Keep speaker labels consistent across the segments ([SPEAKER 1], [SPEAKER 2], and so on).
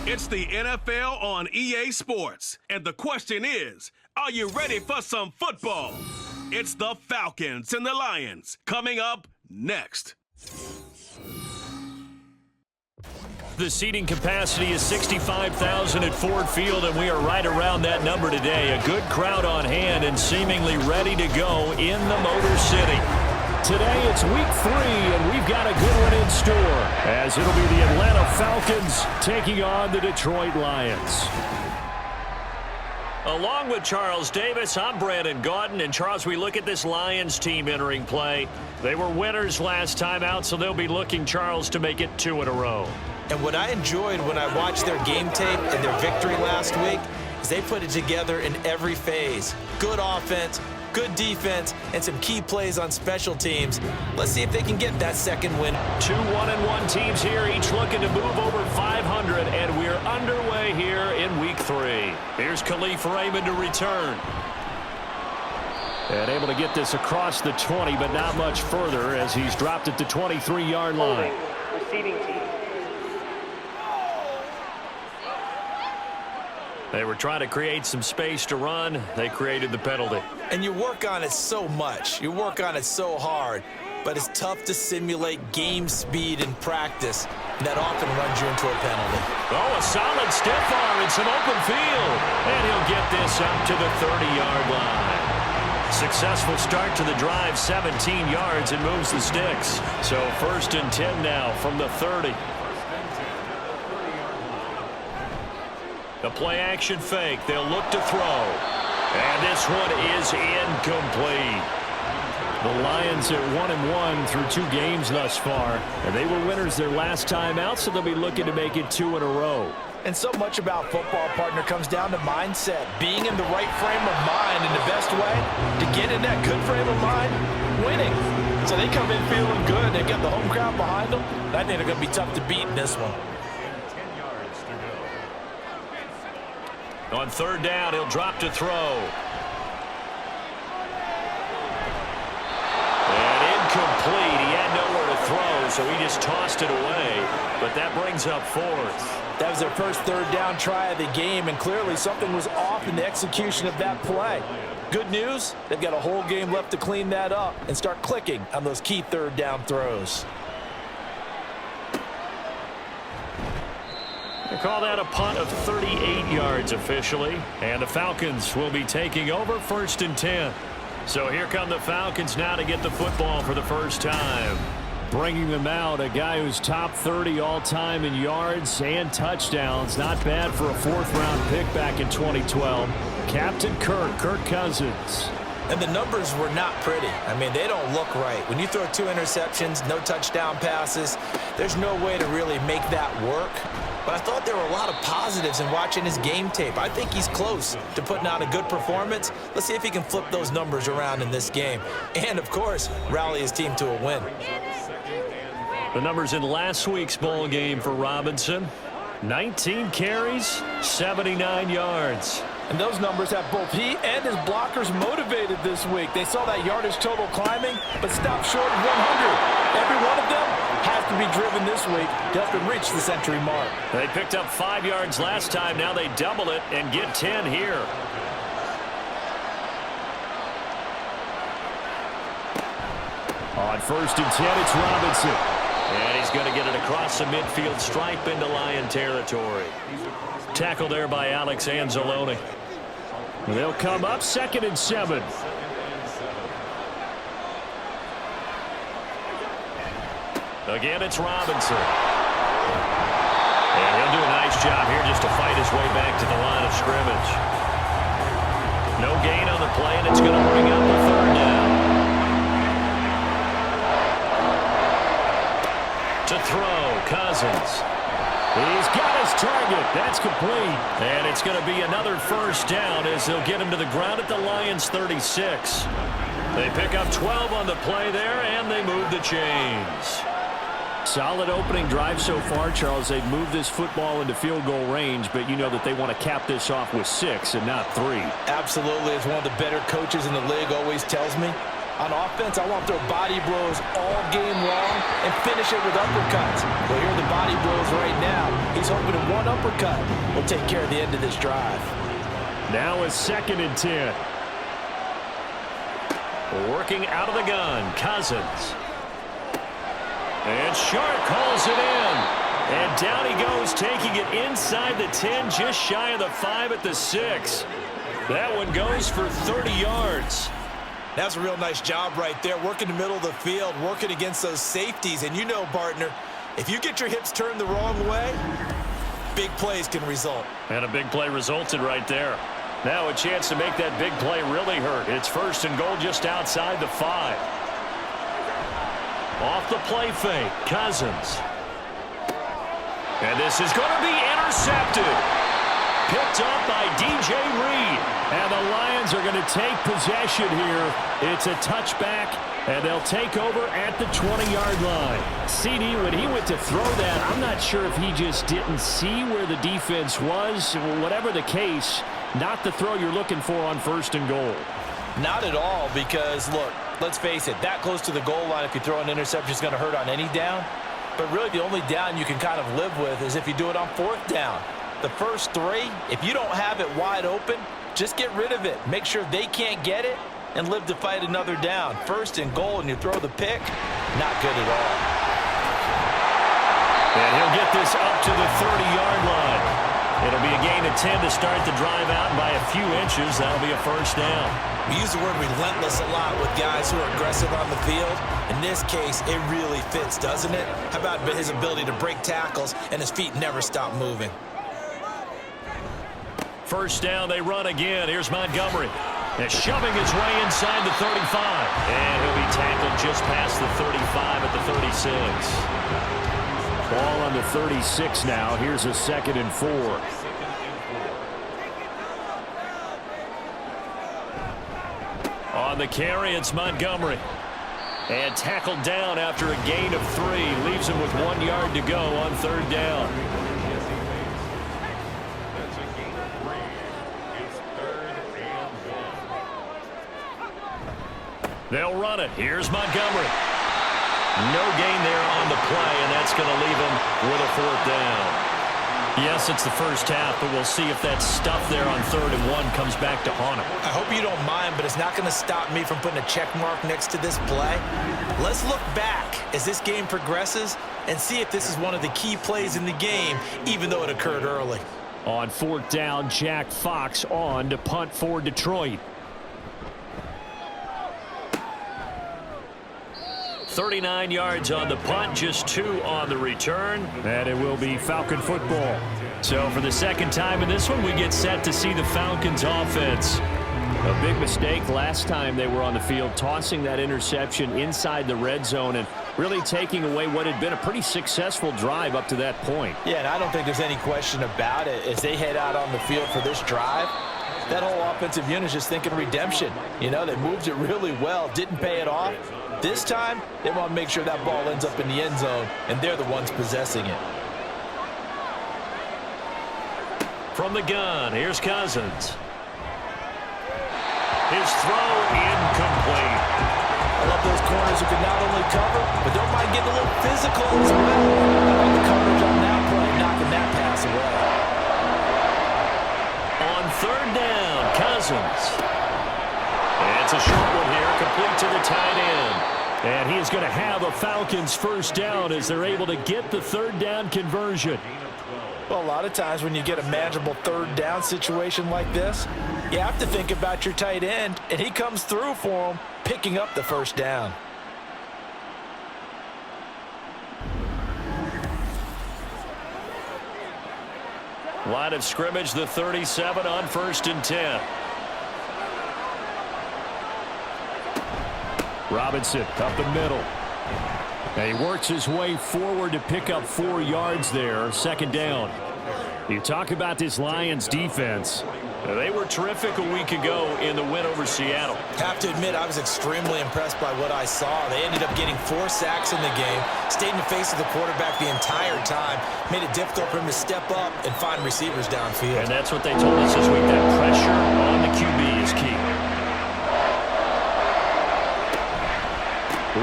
[SPEAKER 1] It's the NFL on EA Sports. And the question is, are you ready for some football? It's the Falcons and the Lions coming up next.
[SPEAKER 2] The seating capacity is 65,000 at Ford Field, and we are right around that number today. A good crowd on hand and seemingly ready to go in the Motor City. Today it's week 3, and we've got a good one in store, as it'll be the Atlanta Falcons taking on the Detroit Lions. Along with Charles Davis, I'm Brandon Gaudin. And Charles, we look at this Lions team entering play. They were winners last time out, so they'll be looking, Charles, to make it 2 in a row.
[SPEAKER 3] And what I enjoyed when I watched their game tape and their victory last week is they put it together in every phase. Good offense, good defense, and some key plays on special teams. Let's see if they can get that second win.
[SPEAKER 2] 2 1-1 teams here, each looking to move over 500, and we're underway here in week 3. Here's Khalif Raymond to return. And able to get this across the 20, but not much further as he's dropped it to 23-yard line.
[SPEAKER 4] Receiving team.
[SPEAKER 2] They were trying to create some space to run. They created the penalty.
[SPEAKER 3] And you work on it so much. You work on it so hard. But it's tough to simulate game speed in practice. And that often runs you into a penalty.
[SPEAKER 2] Oh, a solid stiff arm in some open field. And he'll get this up to the 30-yard line. Successful start to the drive, 17 yards, and moves the sticks. So 1st and 10 now from the 30. The play-action fake. They'll look to throw. And this one is incomplete. The Lions are 1-1 through 2 games thus far. And they were winners their last time out, so they'll be looking to make it 2 in a row.
[SPEAKER 3] And so much about football, partner, comes down to mindset. Being in the right frame of mind, and the best way to get in that good frame of mind, winning. So they come in feeling good. They got the home crowd behind them. I think they're going to be tough to beat in this one.
[SPEAKER 2] On 3rd down, he'll drop to throw. And incomplete. He had nowhere to throw, so he just tossed it away. But that brings up 4th.
[SPEAKER 3] That was their first 3rd down try of the game, and clearly something was off in the execution of that play. Good news, they've got a whole game left to clean that up and start clicking on those key 3rd down throws.
[SPEAKER 2] They call that a punt of 38 yards officially. And the Falcons will be taking over 1st and 10. So here come the Falcons now to get the football for the first time. Bringing them out, a guy who's top 30 all-time in yards and touchdowns. Not bad for a 4th-round pick back in 2012. Captain Kirk Cousins.
[SPEAKER 3] And the numbers were not pretty. I mean, they don't look right. When you throw 2 interceptions, no touchdown passes, there's no way to really make that work. But I thought there were a lot of positives in watching his game tape. I think he's close to putting out a good performance. Let's see if he can flip those numbers around in this game. And, of course, rally his team to a win.
[SPEAKER 2] The numbers in last week's bowl game for Robinson. 19 carries, 79 yards.
[SPEAKER 3] And those numbers have both he and his blockers motivated this week. They saw that yardage total climbing, but stopped short of 100. Every one of them has to be driven this week to help him reach the century mark.
[SPEAKER 2] They picked up 5 yards last time. Now they double it and get 10 here. On 1st and 10, it's Robinson. And he's going to get it across the midfield stripe into Lion territory. Tackle there by Alex Anzalone. They'll come up 2nd and 7. Again, it's Robinson. And he'll do a nice job here just to fight his way back to the line of scrimmage. No gain on the play, and it's going to bring up a 3rd down. To throw, Cousins. He's got his target. That's complete. And it's going to be another 1st down as they'll get him to the ground at the Lions' 36. They pick up 12 on the play there, and they move the chains. Solid opening drive so far, Charles. They've moved this football into field goal range, but you know that they want to cap this off with 6 and not 3.
[SPEAKER 3] Absolutely. As one of the better coaches in the league always tells me, On offense, I want to throw body blows all game long and finish it with uppercuts. Well, here are the body blows right now. He's hoping that one uppercut will take care of the end of this drive.
[SPEAKER 2] Now a 2nd and 10. Working out of the gun, Cousins. And Sharp calls it in. And down he goes, taking it inside the 10, just shy of the 5 at the 6. That one goes for 30 yards.
[SPEAKER 3] That's a real nice job right there, working the middle of the field, working against those safeties. And you know, partner, if you get your hips turned the wrong way, big plays can result.
[SPEAKER 2] And a big play resulted right there. Now a chance to make that big play really hurt. It's 1st and goal just outside the 5. Off the play fake, Cousins. And this is going to be intercepted. Picked up by DJ Reed. And the Lions are going to take possession here. It's a touchback, and they'll take over at the 20-yard line. CD, when he went to throw that, I'm not sure if he just didn't see where the defense was. Whatever the case, not the throw you're looking for on 1st and goal.
[SPEAKER 3] Not at all, because, look, let's face it, that close to the goal line, if you throw an interception, is going to hurt on any down. But really, the only down you can kind of live with is if you do it on 4th down. The first 3, if you don't have it wide open, just get rid of it. Make sure they can't get it and live to fight another down. 1st and goal, and you throw the pick, not good at all.
[SPEAKER 2] And he'll get this up to the 30-yard line. It'll be a gain of 10 to start the drive out, and by a few inches, that'll be a 1st down.
[SPEAKER 3] We use the word relentless a lot with guys who are aggressive on the field. In this case, it really fits, doesn't it? How about his ability to break tackles and his feet never stop moving?
[SPEAKER 2] 1st down, they run again. Here's Montgomery. And shoving his way inside the 35. And he'll be tackled just past the 35 at the 36. Ball on the 36 now. Here's a 2nd and 4. On the carry, it's Montgomery. And tackled down after a gain of 3. Leaves him with 1 yard to go on 3rd down. They'll run it. Here's Montgomery. No gain there on the play, and that's going to leave him with a 4th down. Yes, it's the first half, but we'll see if that stuff there on 3rd and 1 comes back to haunt him.
[SPEAKER 3] I hope you don't mind, but it's not going to stop me from putting a check mark next to this play. Let's look back as this game progresses and see if this is one of the key plays in the game, even though it occurred early.
[SPEAKER 2] On 4th down, Jack Fox on to punt for Detroit. 39 yards on the punt, just 2 on the return, and it will be Falcon football. So for the 2nd time in this one, we get set to see the Falcons offense. A big mistake last time they were on the field, tossing that interception inside the red zone and really taking away what had been a pretty successful drive up to that point.
[SPEAKER 3] Yeah, and I don't think there's any question about it. As they head out on the field for this drive, that whole offensive unit is just thinking redemption. You know, they moved it really well, didn't pay it off. This time, they want to make sure that ball ends up in the end zone, and they're the ones possessing it.
[SPEAKER 2] From the gun, here's Cousins. His throw incomplete.
[SPEAKER 3] I love those corners who can not only cover, but don't mind getting a little physical as well. I love the coverage on that play, knocking that pass away.
[SPEAKER 2] On 3rd down, Cousins. And it's a short one here, complete to the tight end. And he is going to have a Falcons 1st down as they're able to get the 3rd down conversion.
[SPEAKER 3] Well, a lot of times when you get a manageable 3rd down situation like this, you have to think about your tight end, and he comes through for him, picking up the 1st down.
[SPEAKER 2] Line of scrimmage, the 37 on 1st and 10. Robinson up the middle. And he works his way forward to pick up 4 yards there. 2nd down. You talk about this Lions defense. They were terrific a week ago in the win over Seattle.
[SPEAKER 3] Have to admit, I was extremely impressed by what I saw. They ended up getting 4 sacks in the game, stayed in the face of the quarterback the entire time, made it difficult for him to step up and find receivers downfield.
[SPEAKER 2] And that's what they told us this week. That pressure on the QB is key.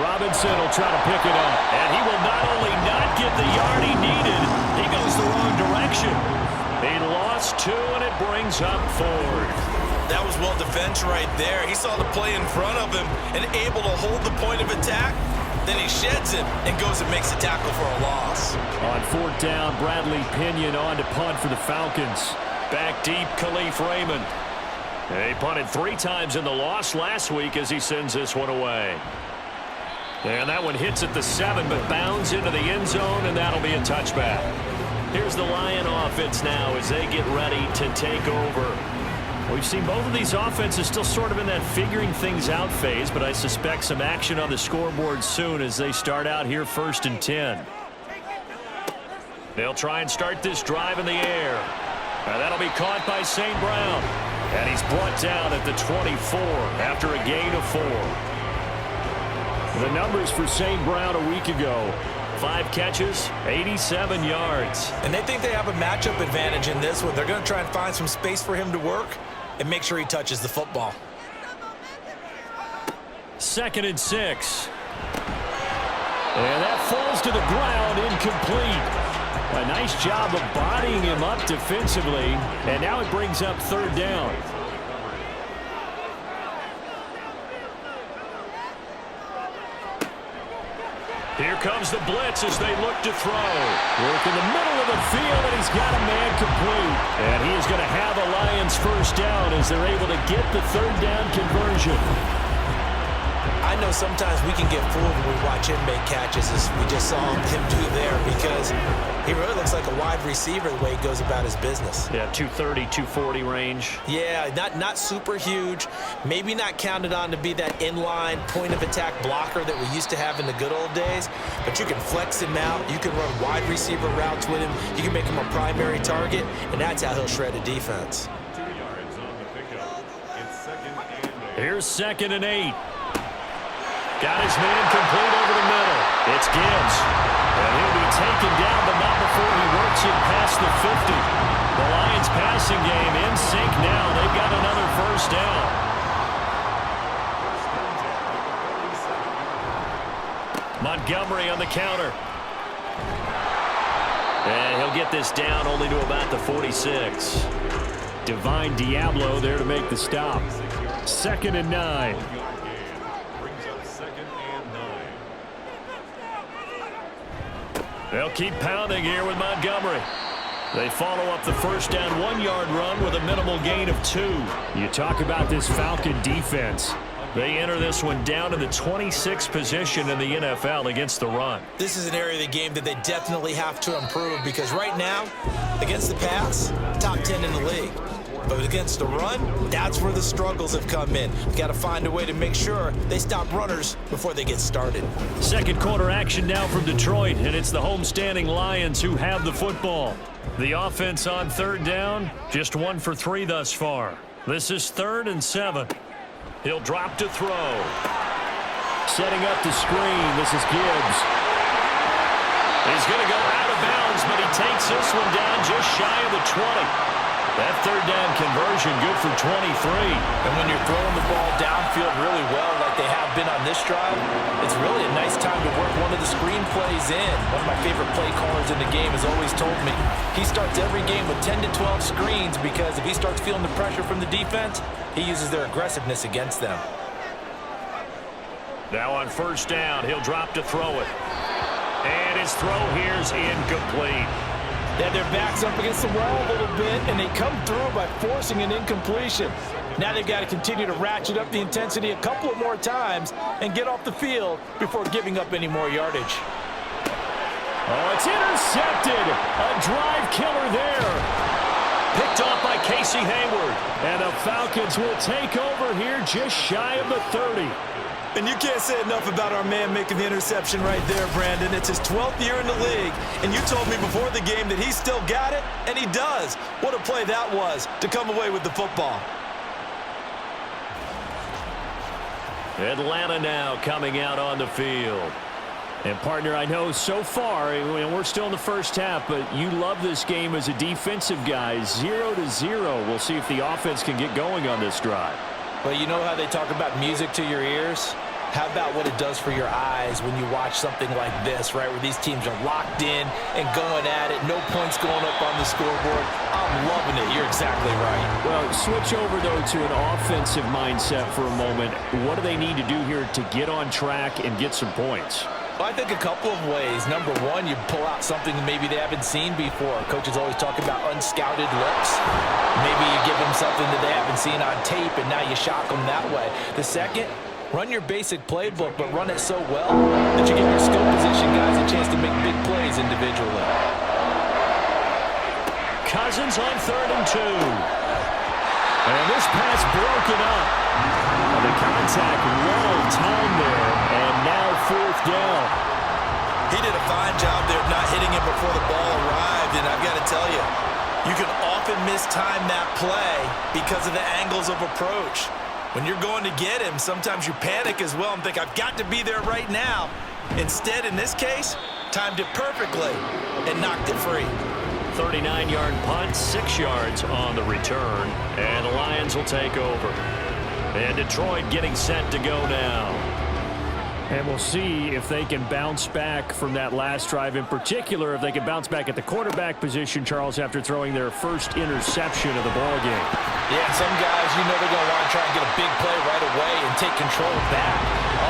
[SPEAKER 2] Robinson will try to pick it up. And he will not only not get the yard he needed, he goes the wrong direction. He lost 2, and it brings up 4th.
[SPEAKER 3] That was well defense right there. He saw the play in front of him and able to hold the point of attack. Then he sheds him and goes and makes a tackle for a loss.
[SPEAKER 2] On 4th down, Bradley Pinion on to punt for the Falcons. Back deep, Khalif Raymond. He punted 3 times in the loss last week as he sends this one away. And that one hits at the 7, but bounds into the end zone, and that'll be a touchback. Here's the Lion offense now as they get ready to take over. We've seen both of these offenses still sort of in that figuring things out phase, but I suspect some action on the scoreboard soon as they start out here 1st and 10. They'll try and start this drive in the air. And that'll be caught by St. Brown. And he's brought down at the 24 after a gain of 4. The numbers for St. Brown a week ago: 5 catches, 87 yards.
[SPEAKER 3] And they think they have a matchup advantage in this one. They're going to try and find some space for him to work and make sure he touches the football.
[SPEAKER 2] 2nd and 6. And that falls to the ground, incomplete. A nice job of bodying him up defensively. And now it brings up 3rd down. Here comes the blitz as they look to throw. Work in the middle of the field, and he's got a man complete. And he is going to have a Lions 1st down as they're able to get the 3rd down conversion.
[SPEAKER 3] I know sometimes we can get fooled when we watch him make catches, as we just saw him do there, because he really looks like a wide receiver the way he goes about his business.
[SPEAKER 2] Yeah, 230, 240 range.
[SPEAKER 3] Yeah, not super huge. Maybe not counted on to be that inline point-of-attack blocker that we used to have in the good old days, but you can flex him out. You can run wide receiver routes with him. You can make him a primary target, and that's how he'll shred a defense.
[SPEAKER 4] 2 yards on the pickup. It's 2nd and 8.
[SPEAKER 2] Here's 2nd and 8. Got his man complete over the middle. It's Gibbs. And he'll be taken down, but not before he works it past the 50. The Lions passing game in sync now. They've got another 1st down. Montgomery on the counter. And he'll get this down only to about the 46. Divine Diablo there to make the stop. 2nd and 9. They'll keep pounding here with Montgomery. They follow up the 1st down 1-yard run with a minimal gain of 2. You talk about this Falcon defense. They enter this one down in the 26th position in the NFL against the run.
[SPEAKER 3] This is an area of the game that they definitely have to improve, because right now, against the pass, top 10 in the league. But against the run, that's where the struggles have come in. You've got to find a way to make sure they stop runners before they get started.
[SPEAKER 2] 2nd quarter action now from Detroit, and it's the homestanding Lions who have the football. The offense on 3rd down, just 1 for 3 thus far. This is 3rd and 7. He'll drop to throw. Setting up the screen, this is Gibbs. He's going to go out of bounds, but he takes this one down just shy of the 20. That 3rd down conversion good for 23.
[SPEAKER 3] And when you're throwing the ball downfield really well like they have been on this drive, it's really a nice time to work one of the screen plays in. One of my favorite play callers in the game has always told me he starts every game with 10 to 12 screens, because if he starts feeling the pressure from the defense, he uses their aggressiveness against them.
[SPEAKER 2] Now on 1st down, he'll drop to throw it. And his throw here's incomplete.
[SPEAKER 5] They had their backs up against the wall a little bit, and they come through by forcing an incompletion. Now they've got to continue to ratchet up the intensity a couple of more times and get off the field before giving up any more yardage.
[SPEAKER 2] Oh, it's intercepted. A drive killer there. Picked off by Casey Hayward. And the Falcons will take over here just shy of the 30.
[SPEAKER 5] And you can't say enough about our man making the interception right there, Brandon. It's his 12th year in the league, and you told me before the game that he still got it, and he does. What a play that was to come away with the football.
[SPEAKER 2] Atlanta now coming out on the field. And, partner, I know so far, we're still in the 1st half, but you love this game as a defensive guy. 0-0. We'll see if the offense can get going on this drive.
[SPEAKER 5] Well, you know how they talk about music to your ears?
[SPEAKER 3] How about what it does for your eyes when you watch something like this, right, where these teams are locked in and going at it, no points going up on the scoreboard? I'm loving it. You're exactly right.
[SPEAKER 2] Well, switch over, though, to an offensive mindset for a moment. What do they need to do here to get on track and get some points?
[SPEAKER 3] Well, I think a couple of ways. Number one, you pull out something maybe they haven't seen before. Coaches always talk about unscouted looks. Maybe you give them something that they haven't seen on tape, and now you shock them that way. The second, run your basic playbook, but run it so well that you give your skill position guys a chance to make big plays individually.
[SPEAKER 2] Cousins on 3rd and 2. And this pass broken up. The contact well timed there, and now 4th down.
[SPEAKER 3] He did a fine job there of not hitting him before the ball arrived, and I've got to tell you, you can often mistime that play because of the angles of approach. When you're going to get him, sometimes you panic as well and think, I've got to be there right now. Instead, in this case, timed it perfectly and knocked it free.
[SPEAKER 2] 39-yard punt, 6 yards on the return, and the Lions will take over. And Detroit getting set to go now. And we'll see if they can bounce back from that last drive. In particular, if they can bounce back at the quarterback position, Charles, after throwing their first interception of the ballgame.
[SPEAKER 3] Yeah, some guys, you know they're going to want to try and get a big play right away and take control back.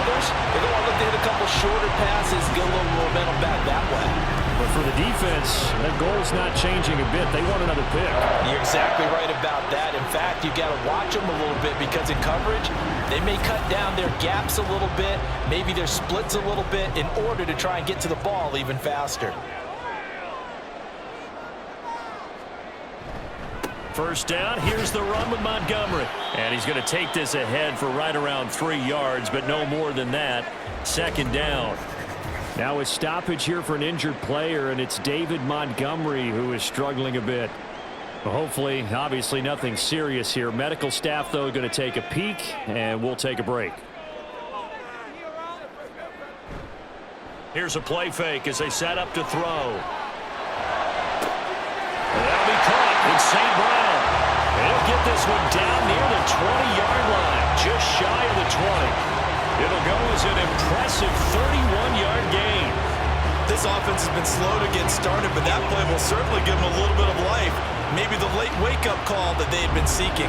[SPEAKER 3] Others, they're going to want to look to hit a couple shorter passes, get a little momentum back that way.
[SPEAKER 2] But for the defense, that goal's not changing a bit. They want another pick.
[SPEAKER 3] You're exactly right about that. In fact, you've got to watch them a little bit because in coverage, they may cut down their gaps a little bit, maybe their splits a little bit in order to try and get to the ball even faster.
[SPEAKER 2] First down, here's the run with Montgomery. And he's going to take this ahead for right around 3 yards, but no more than that. 2nd down. Now a stoppage here for an injured player, and it's David Montgomery who is struggling a bit. Well, hopefully, obviously nothing serious here. Medical staff, though, going to take a peek, and we'll take a break. Here's a play fake as they set up to throw. That'll be caught. It's St. Brown. He'll get this one down near the 20-yard line, just shy of the 20. It'll go as an impressive 31-yard gain.
[SPEAKER 3] This offense has been slow to get started, but that play will certainly give them a little bit of life. Maybe the late wake-up call that they had been seeking.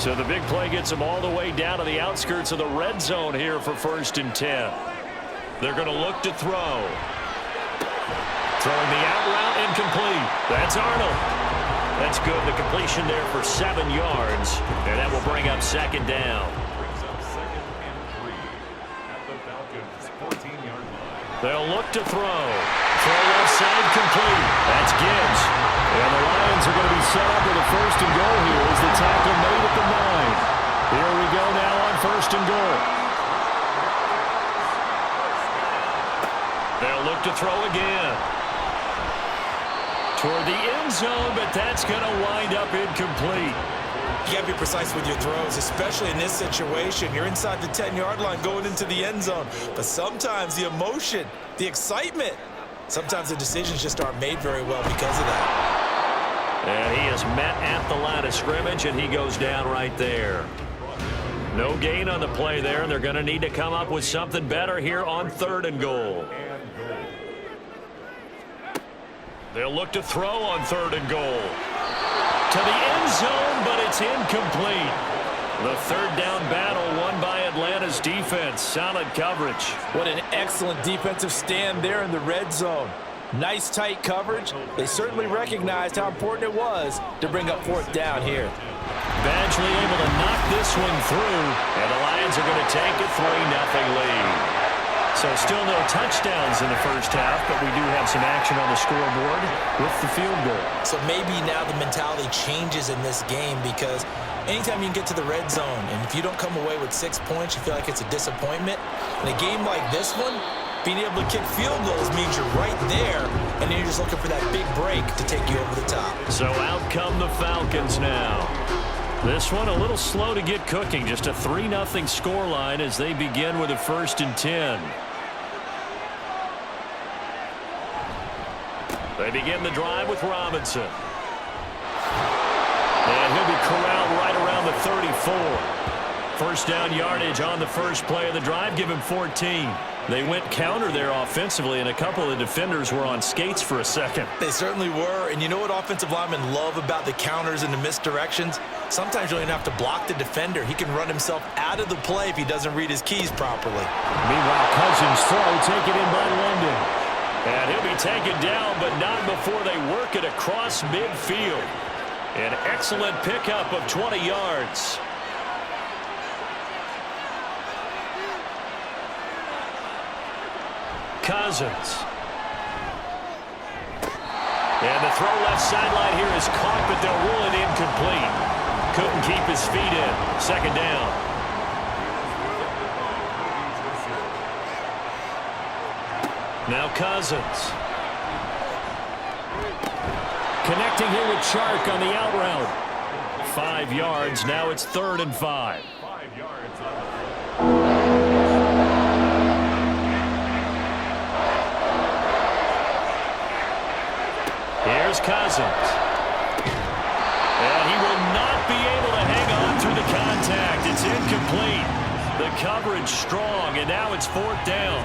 [SPEAKER 2] So the big play gets them all the way down to the outskirts of the red zone here for 1st and 10. They're going to look to throw. Throwing the out route incomplete. That's Arnold. That's good. The completion there for 7 yards. And that will bring up 2nd down.
[SPEAKER 4] Brings up 2nd and 3 at the Falcons' 14-yard line.
[SPEAKER 2] They'll look to throw. Throw left side complete. That's Gibbs. And the Lions are going to be set up with a 1st and goal here as the tackle made at the 9. Here we go now on 1st and goal. They'll look to throw again. Toward the end zone, but that's going to wind up incomplete.
[SPEAKER 3] You got to be precise with your throws, especially in this situation. You're inside the 10-yard line going into the end zone. But sometimes the emotion, the excitement, sometimes the decisions just aren't made very well because of that.
[SPEAKER 2] And he is met at the line of scrimmage, and he goes down right there. No gain on the play there, and they're going to need to come up with something better here on 3rd and goal. They'll look to throw on 3rd and goal. To the end zone, but it's incomplete. The 3rd down battle won by Atlanta's defense. Solid coverage.
[SPEAKER 5] What an excellent defensive stand there in the red zone. Nice tight coverage. They certainly recognized how important it was to bring up 4th down here.
[SPEAKER 2] Badgley able to knock this one through, and the Lions are going to take a 3-0 lead. So still no touchdowns in the first half, but we do have some action on the scoreboard with the field goal.
[SPEAKER 3] So maybe now the mentality changes in this game because anytime you can get to the red zone, and if you don't come away with 6 points, you feel like it's a disappointment. In a game like this one, being able to kick field goals means you're right there, and then you're just looking for that big break to take you over the top.
[SPEAKER 2] So out come the Falcons now. This one a little slow to get cooking. Just a 3-0 scoreline as they begin with a 1st and 10. They begin the drive with Robinson. And he'll be corralled right around the 34. First down yardage on the first play of the drive. Give him 14. They went counter there offensively, and a couple of defenders were on skates for a second.
[SPEAKER 3] They certainly were. And you know what offensive linemen love about the counters and the misdirections? Sometimes you don't even have to block the defender. He can run himself out of the play if he doesn't read his keys properly.
[SPEAKER 2] Meanwhile, Cousins throw taken in by London. And he'll be taken down, but not before they work it across midfield. An excellent pickup of 20 yards. Cousins. And the throw left sideline here is caught, but they'll rule it incomplete. Couldn't keep his feet in. Second down. Now Cousins. Connecting here with Chark on the out route. 5 yards. Now it's 3rd and 5.
[SPEAKER 4] 5 yards on the
[SPEAKER 2] Here's Cousins. And he will not be able to hang on through the contact. It's incomplete. The coverage strong, and now it's 4th down.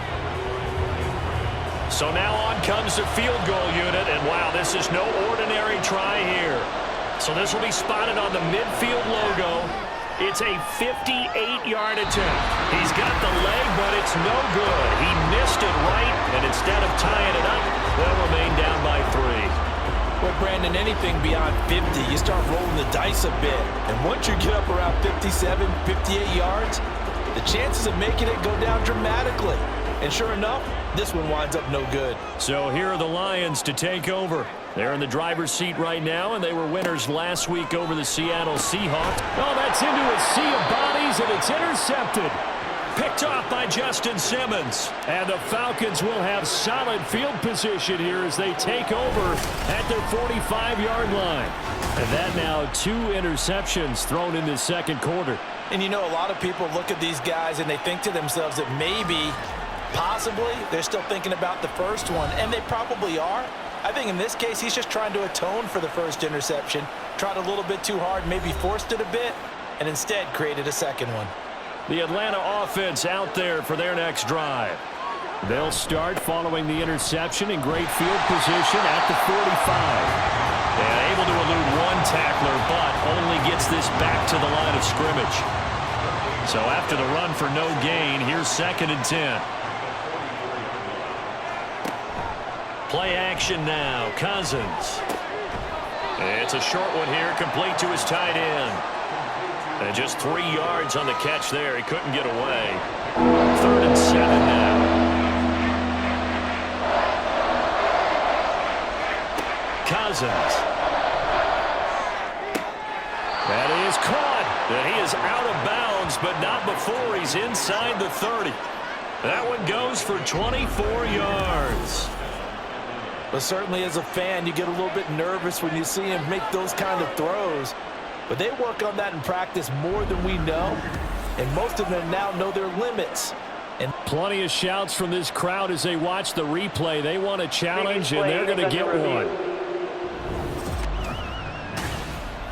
[SPEAKER 2] So now on comes the field goal unit, and wow, this is no ordinary try here. So this will be spotted on the midfield logo. It's a 58-yard attempt. He's got the leg, but it's no good. He missed it right, and instead of tying it up, they'll remain down by 3.
[SPEAKER 5] Well, Brandon, anything beyond 50, you start rolling the dice a bit. And once you get up around 57, 58 yards, the chances of making it go down dramatically. And sure enough, this one winds up no good.
[SPEAKER 2] So here are the Lions to take over. They're in the driver's seat right now, and they were winners last week over the Seattle Seahawks. Oh, that's into a sea of bodies, and it's intercepted. Picked off by Justin Simmons. And the Falcons will have solid field position here as they take over at their 45-yard line. And that now 2 interceptions thrown in the second quarter.
[SPEAKER 5] And you know, a lot of people look at these guys and they think to themselves that maybe, possibly, they're still thinking about the first one. And they probably are. I think in this case, he's just trying to atone for the first interception. Tried a little bit too hard, maybe forced it a bit, and instead created a second one.
[SPEAKER 2] The Atlanta offense out there for their next drive. They'll start following the interception in great field position at the 45. And able to elude one tackler, but only gets this back to the line of scrimmage. So after the run for no gain, here's 2nd and 10. Play action now. Cousins. It's a short one here, complete to his tight end. And just 3 yards on the catch there. He couldn't get away. 3rd and 7 now. Cousins. That is caught. And he is out of bounds, but not before he's inside the 30. That one goes for 24 yards.
[SPEAKER 5] But certainly as a fan, you get a little bit nervous when you see him make those kind of throws. But they work on that in practice more than we know. And most of them now know their limits. And
[SPEAKER 2] plenty of shouts from this crowd as they watch the replay. They want a challenge, and they're going to get one.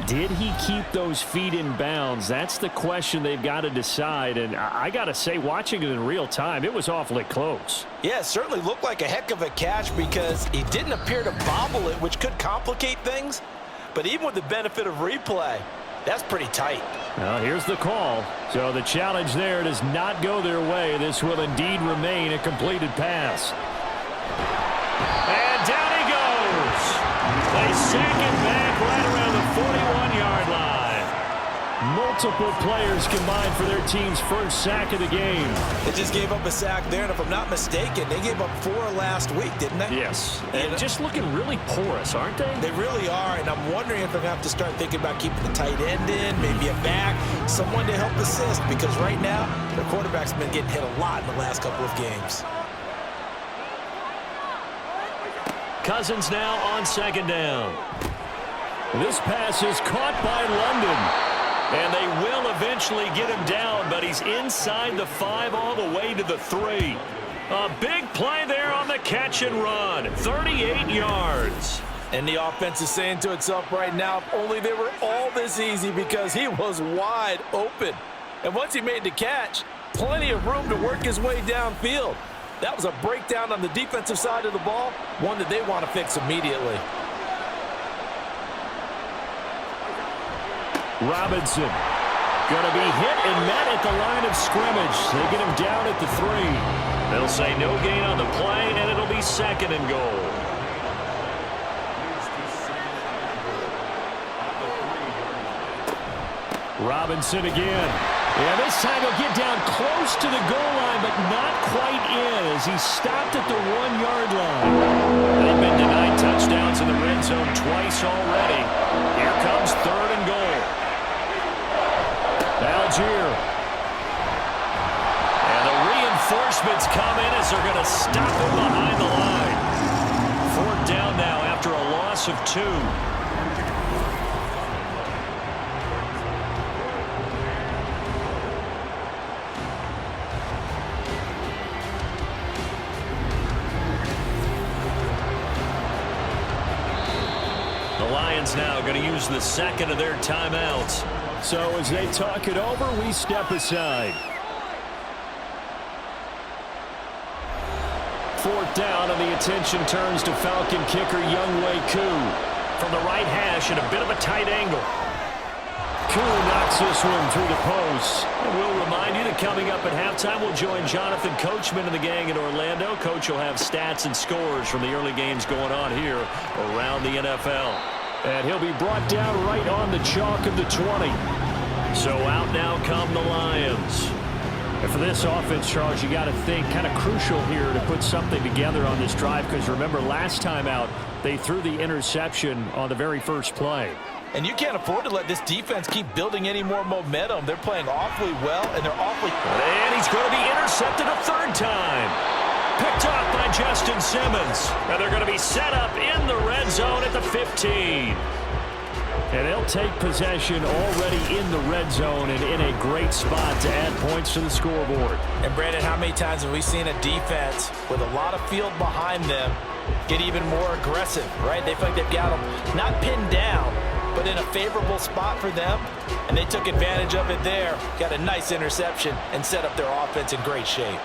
[SPEAKER 2] Did he keep those feet in bounds? That's the question they've got to decide. And I got to say, watching it in real time, it was awfully close.
[SPEAKER 5] yeah, it certainly looked like a heck of a catch because he didn't appear to bobble it, which could complicate things. But even with the benefit of replay, that's pretty tight.
[SPEAKER 2] Well, here's the call. So the challenge there does not go their way. This will indeed remain a completed pass. And down he goes. They sack it back right around the 41-yard line. Multiple players combined for their team's first sack of the game.
[SPEAKER 3] They just gave up a sack there, and if I'm not mistaken, they gave up 4 last week, didn't they?
[SPEAKER 2] Yes. And just looking really porous, aren't they?
[SPEAKER 3] They really are, and I'm wondering if they're going to have to start thinking about keeping the tight end in, maybe a back, someone to help assist, because right now, their quarterback's been getting hit a lot in the last couple of games.
[SPEAKER 2] Cousins now on second down. This pass is caught by London. And they will eventually get him down, but he's inside the 5 all the way to the 3. A big play there on the catch and run. 38 yards.
[SPEAKER 5] And the offense is saying to itself right now, if only they were all this easy because he was wide open. And once he made the catch, plenty of room to work his way downfield. That was a breakdown on the defensive side of the ball, one that they want to fix immediately.
[SPEAKER 2] Robinson going to be hit and met at the line of scrimmage. They get him down at the 3. They'll say no gain on the play, and it'll be 2nd and goal. Robinson again. Yeah, this time he'll get down close to the goal line, but not quite in as he stopped at the 1-yard line. They've been denied touchdowns in the red zone twice already. Here comes 3rd and goal. Algier. And the reinforcements come in as they're going to stop him behind the line. 4th down now after a loss of 2. The Lions now going to use the 2nd of their timeouts. So as they talk it over, we step aside. 4th down, and the attention turns to Falcon kicker Younghoe Koo. From the right hash at a bit of a tight angle. Koo knocks this one through the post. And we'll remind you that coming up at halftime, we'll join Jonathan Coachman and the gang in Orlando. Coach will have stats and scores from the early games going on here around the NFL. And he'll be brought down right on the chalk of the 20. So out now come the Lions. And for this offense, Charles, you got to think kind of crucial here to put something together on this drive, because remember last time out they threw the interception on the very first play.
[SPEAKER 5] And you can't afford to let this defense keep building any more momentum. They're playing awfully well, and they're awfully...
[SPEAKER 2] And he's going to be intercepted a 3rd time. Picked off by Justin Simmons. And they're going to be set up in the red zone at the 15. And they'll take possession already in the red zone and in a great spot to add points to the scoreboard.
[SPEAKER 5] And Brandon, how many times have we seen a defense with a lot of field behind them get even more aggressive, right? They feel like they've got them not pinned down, but in a favorable spot for them, and they took advantage of it there. Got a nice interception and set up their offense in great shape.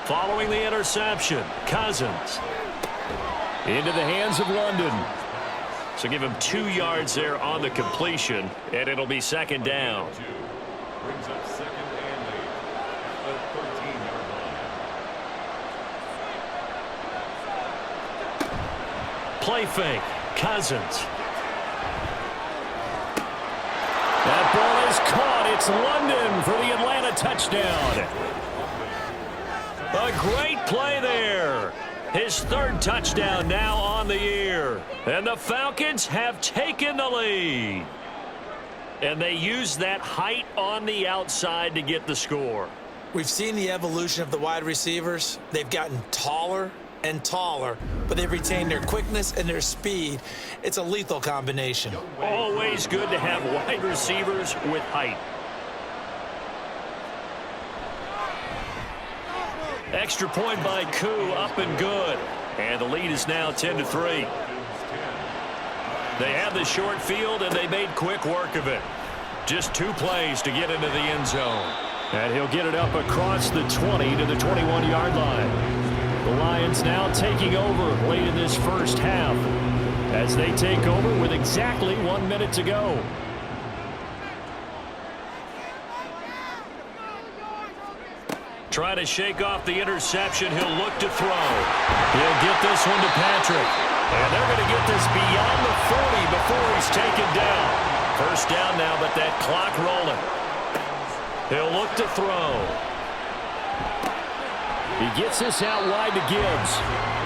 [SPEAKER 2] Following the interception, Cousins into the hands of London. So give him 2 yards there on the completion, and it'll be 2nd down.
[SPEAKER 4] Brings up 2nd and 8 at the 13-yard line.
[SPEAKER 2] Play fake, Cousins. That ball is caught. It's London for the Atlanta touchdown. A great play there. His 3rd touchdown now on the year. And the Falcons have taken the lead. And they use that height on the outside to get the score.
[SPEAKER 3] We've seen the evolution of the wide receivers. They've gotten taller and taller, but they've retained their quickness and their speed. It's a lethal combination.
[SPEAKER 2] Always good to have wide receivers with height. Extra point by Koo, up and good. And the lead is now 10-3. They have the short field, and they made quick work of it. Just 2 plays to get into the end zone. And he'll get it up across the 20 to the 21-yard line. The Lions now taking over late in this first half as they take over with exactly 1 minute to go. Try to shake off the interception. He'll look to throw. He'll get this one to Patrick. And they're going to get this beyond the 40 before he's taken down. 1st down now, but that clock rolling. He'll look to throw. He gets this out wide to Gibbs.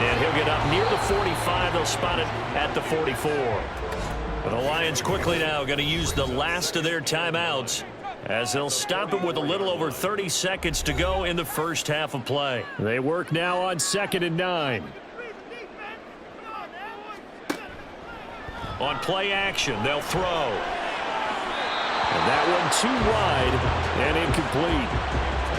[SPEAKER 2] And he'll get up near the 45. They'll spot it at the 44. And the Lions quickly now going to use the last of their timeouts, as they'll stop it with a little over 30 seconds to go in the first half of play. They work now on 2nd and 9. On play action, they'll throw. And that one too wide and incomplete.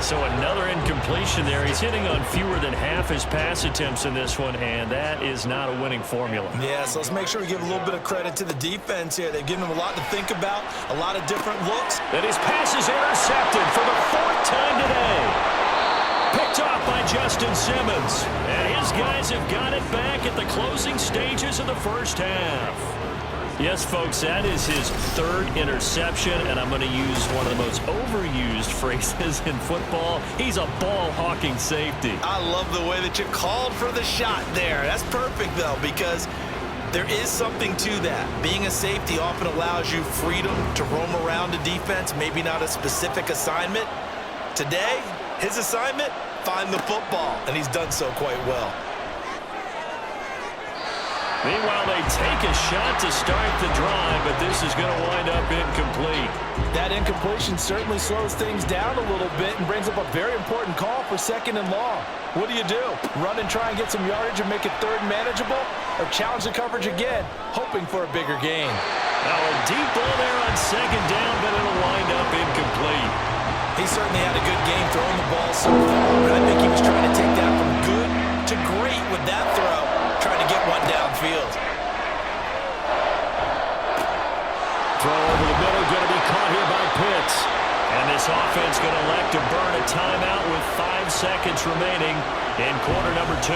[SPEAKER 2] So another incompletion there. He's hitting on fewer than half his pass attempts in this one, and that is not a winning formula.
[SPEAKER 3] Yeah, so let's make sure we give a little bit of credit to the defense here. They've given him a lot to think about, a lot of different looks.
[SPEAKER 2] And his pass is intercepted for the 4th time today. Picked off by Justin Simmons. And his guys have got it back at the closing stages of the first half. Yes, folks, that is his 3rd interception, and I'm going to use one of the most overused phrases in football. He's a ball-hawking safety.
[SPEAKER 3] I love the way that you called for the shot there. That's perfect, though, because there is something to that. Being a safety often allows you freedom to roam around a defense, maybe not a specific assignment. Today, his assignment, find the football, and he's done so quite well.
[SPEAKER 2] Meanwhile, they take a shot to start the drive, but this is going to wind up incomplete.
[SPEAKER 5] That incompletion certainly slows things down a little bit and brings up a very important call for 2nd and long. What do? Run and try and get some yardage and make it 3rd manageable, or challenge the coverage again, hoping for a bigger gain?
[SPEAKER 2] Now a deep ball there on 2nd down, but it'll wind up incomplete.
[SPEAKER 3] He certainly had a good game throwing the ball so far, but I think he was trying to take that from good to great with that throw, trying to get one downfield.
[SPEAKER 2] Throw over the middle, going to be caught here by Pitts. And this offense going to elect to burn a timeout with 5 seconds remaining in quarter number 2.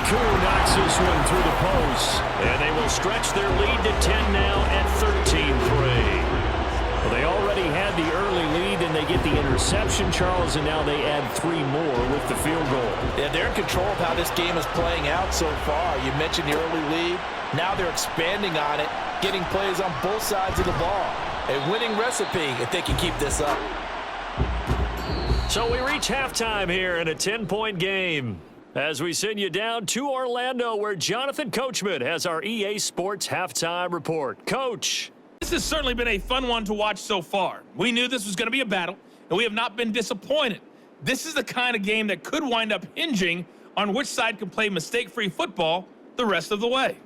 [SPEAKER 2] Koo knocks this one through the post. And they will stretch their lead to 10 now at 13-3. Well, they already had the early lead, and they get the interception, Charles, and now they add 3 more with the field goal.
[SPEAKER 5] Yeah, they're in control of how this game is playing out so far. You mentioned the early lead. Now they're expanding on it, getting plays on both sides of the ball. A winning recipe if they can keep this up.
[SPEAKER 2] So we reach halftime here in a 10-point game as we send you down to Orlando, where Jonathan Coachman has our EA Sports halftime report. Coach.
[SPEAKER 6] This has certainly been a fun one to watch so far. We knew this was going to be a battle, and we have not been disappointed. This is the kind of game that could wind up hinging on which side can play mistake-free football the rest of the way.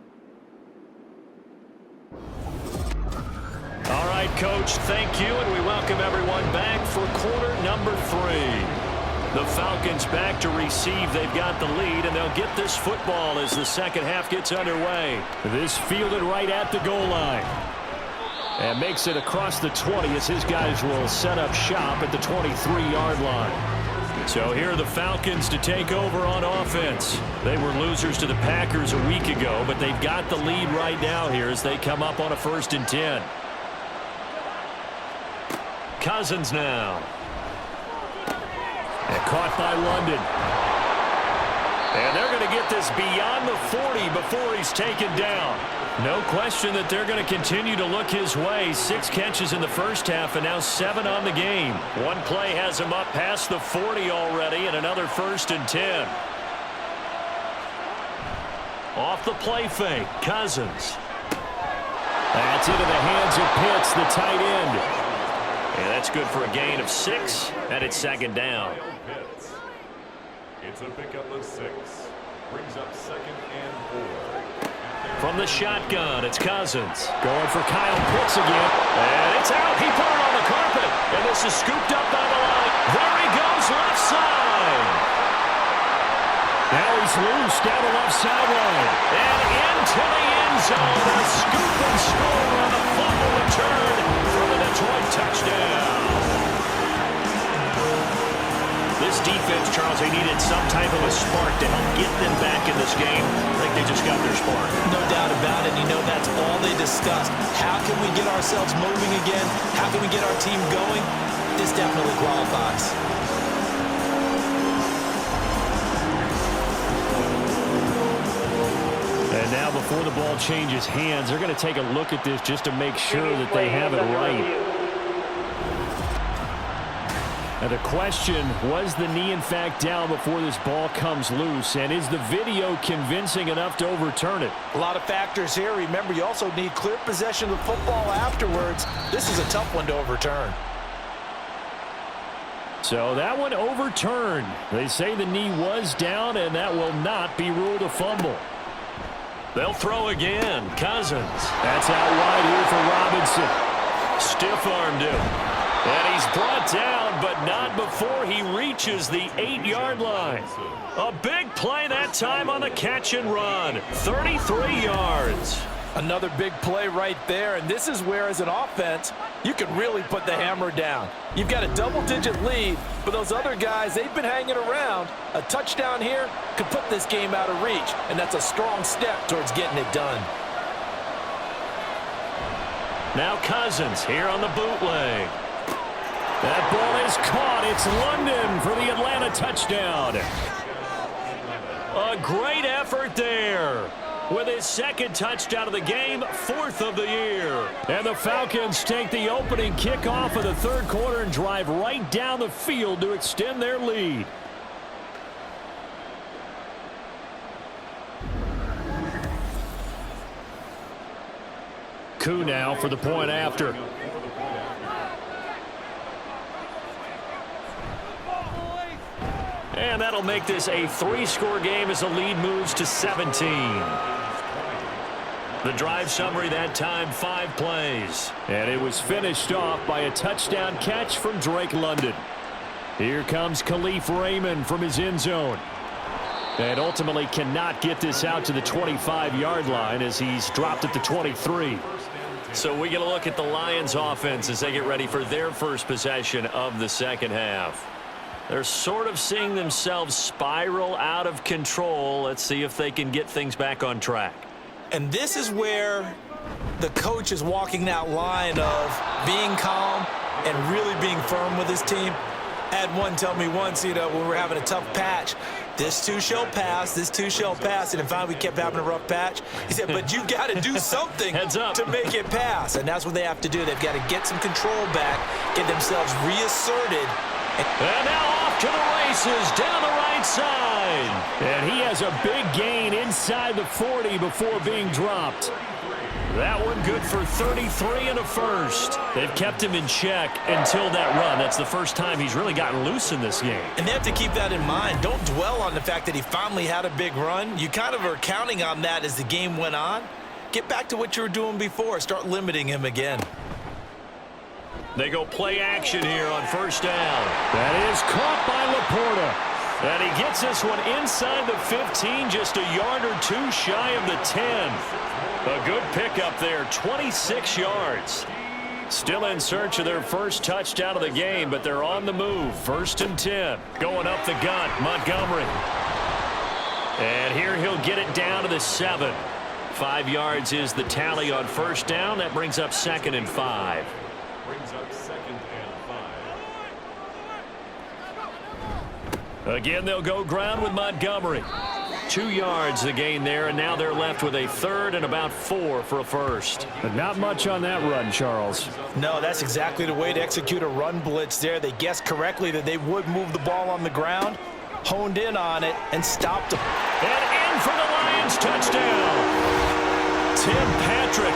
[SPEAKER 2] All right, Coach, thank you, and we welcome everyone back for quarter number 3. The Falcons back to receive. They've got the lead, and they'll get this football as the second half gets underway. This fielded right at the goal line. And makes it across the 20 as his guys will set up shop at the 23-yard line. So here are the Falcons to take over on offense. They were losers to the Packers a week ago, but they've got the lead right now here as they come up on a 1st and 10. Cousins now. And caught by London. And they're going to get this beyond the 40 before he's taken down. No question that they're going to continue to look his way. 6 catches in the first half and now 7 on the game. One play has him up past the 40 already and another 1st and 10. Off the play fake, Cousins. That's into the hands of Pitts, the tight end. And that's good for a gain of 6, and it's 2nd down.
[SPEAKER 4] It's a pickup of 6. Brings up 2nd and 4.
[SPEAKER 2] From the shotgun, it's Cousins. Going for Kyle Pitts again. And it's out. He put it on the carpet. And this is scooped up by the line. There he goes, left side. Now he's loose down the left sideline. And into the end zone. A scoop and score on a fumble return for the Detroit touchdown. This defense, Charles, they needed some type of a spark to help get them back in this game. I think they just got their spark.
[SPEAKER 3] No doubt about it. You know, that's all they discussed. How can we get ourselves moving again? How can we get our team going? This definitely qualifies.
[SPEAKER 2] And now before the ball changes hands, they're going to take a look at this just to make sure that they have it right. Now the question, was the knee in fact down before this ball comes loose? And is the video convincing enough to overturn it?
[SPEAKER 5] A lot of factors here. Remember, you also need clear possession of the football afterwards. This is a tough one to overturn.
[SPEAKER 2] So that one overturned. They say the knee was down, and that will not be ruled a fumble. They'll throw again. Cousins. That's out wide here for Robinson. Stiff stiff-armed him. And he's brought down, but not before he reaches the 8-yard line. A big play that time on the catch and run. 33 yards.
[SPEAKER 5] Another big play right there, and this is where, as an offense, you can really put the hammer down. You've got a double-digit lead, but those other guys, they've been hanging around. A touchdown here could put this game out of reach, and that's a strong step towards getting it done.
[SPEAKER 2] Now Cousins here on the bootleg. That ball is caught. It's London for the Atlanta touchdown. A great effort there. With his second touchdown of the game, 4th of the year. And the Falcons take the opening kickoff of the third quarter and drive right down the field to extend their lead. Koo now for the point after. And that'll make this a 3-score game as the lead moves to 17. The drive summary that time, 5 plays. And it was finished off by a touchdown catch from Drake London. Here comes Khalif Raymond from his end zone. And ultimately cannot get this out to the 25-yard line as he's dropped at the 23. So we get a look at the Lions offense as they get ready for their first possession of the second half. They're sort of seeing themselves spiral out of control. Let's see if they can get things back on track.
[SPEAKER 3] And this is where the coach is walking that line of being calm and really being firm with his team. I had one tell me once, when we were having a tough patch, this too shall pass, this too shall pass. And finally we kept having a rough patch. He said, but you got to do something to make it pass. And that's what they have to do. They've got to get some control back, get themselves reasserted.
[SPEAKER 2] And now off to the races down the right side. And he has a big gain inside the 40 before being dropped. That one good for 33 and a first. They've kept him in check until that run. That's the first time he's really gotten loose in this game.
[SPEAKER 3] And they have to keep that in mind. Don't dwell on the fact that he finally had a big run. You kind of are counting on that as the game went on. Get back to what you were doing before. Start limiting him again.
[SPEAKER 2] They go play action here on first down. That is caught by Laporta. And he gets this one inside the 15, just a yard or two shy of the 10. A good pickup there, 26 yards. Still in search of their first touchdown of the game, but they're on the move. 1st and 10. Going up the gut, Montgomery. And here he'll get it down to the 7. 5 yards is the tally on first down. That brings up 2nd and 5.
[SPEAKER 4] Brings up 2nd and 5.
[SPEAKER 2] Again, they'll go ground with Montgomery. 2 yards the gain there, and now they're left with a 3rd and about 4 for a first.
[SPEAKER 5] But not much on that run, Charles. No, that's exactly the way to execute a run blitz there. They guessed correctly that they would move the ball on the ground, honed in on it, and stopped them.
[SPEAKER 2] And in for the Lions touchdown. Tim Patrick